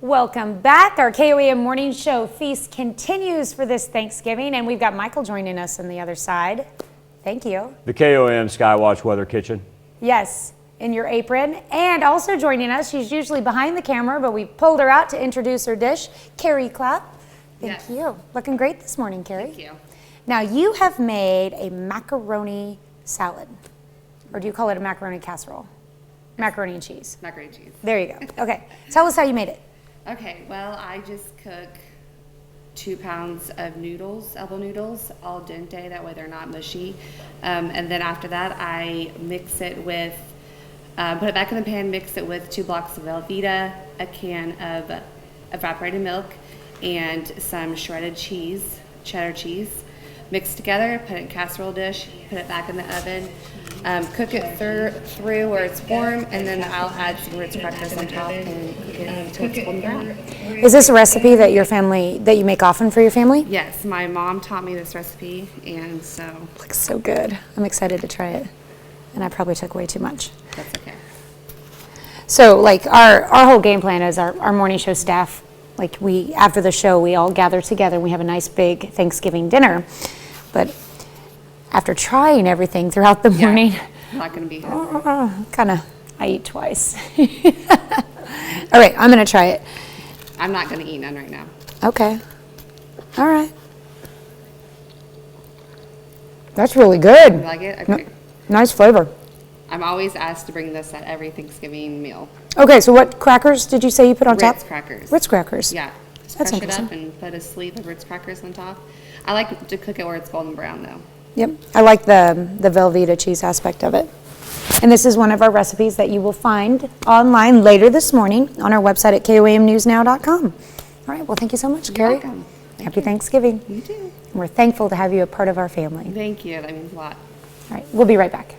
Welcome back. Our KOAM Morning Show feast continues for this Thanksgiving, and we've got Michael joining us on the other side. Thank you. The KOAM Skywatch Weather Kitchen. Yes, in your apron. And also joining us, she's usually behind the camera, but we pulled her out to introduce her dish, Carrie Clapp. Thank you. Looking great this morning, Carrie. Thank you. Now, you have made a macaroni salad, or do you call it a macaroni casserole? Macaroni and cheese. Macaroni and cheese. There you go. Okay, tell us how you made it. Okay, well, I just cook 2 pounds of noodles, elbow noodles, al dente, that way they're not mushy. And then after that, I mix it with, put it back in the pan, mix it with 2 blocks of Velveeta, a can of evaporated milk, and some shredded cheese, cheddar cheese. Mix together, put it in a casserole dish, put it back in the oven, cook it through where it's warm, and then I'll add some Ritz crackers on top and cook it until it's golden brown. Is this a recipe that you make often for your family? Yes, my mom taught me this recipe, and so. Looks so good. I'm excited to try it. And I probably took way too much. That's okay. So like our whole game plan is our morning show staff, like after the show, we all gather together. We have a nice big Thanksgiving dinner. But after trying everything throughout the morning, Not going to be happy. I eat twice. All right, I'm going to try it. I'm not going to eat none right now. Okay. All right. That's really good. You like it? Okay. Nice flavor. I'm always asked to bring this at every Thanksgiving meal. Okay, so what crackers did you say you put on top? Ritz crackers. Ritz crackers. Yeah. Just That's crush it interesting. up and put a sleeve of Ritz crackers on top. I like to cook it where it's golden brown though. Yep, I like the Velveeta cheese aspect of it. And this is one of our recipes that you will find online later this morning on our website at koamnewsnow.com. All right, well, thank you so much, Carrie. Welcome. Happy Thanksgiving. You too. And we're thankful to have you a part of our family. Thank you. That means a lot. All right, we'll be right back.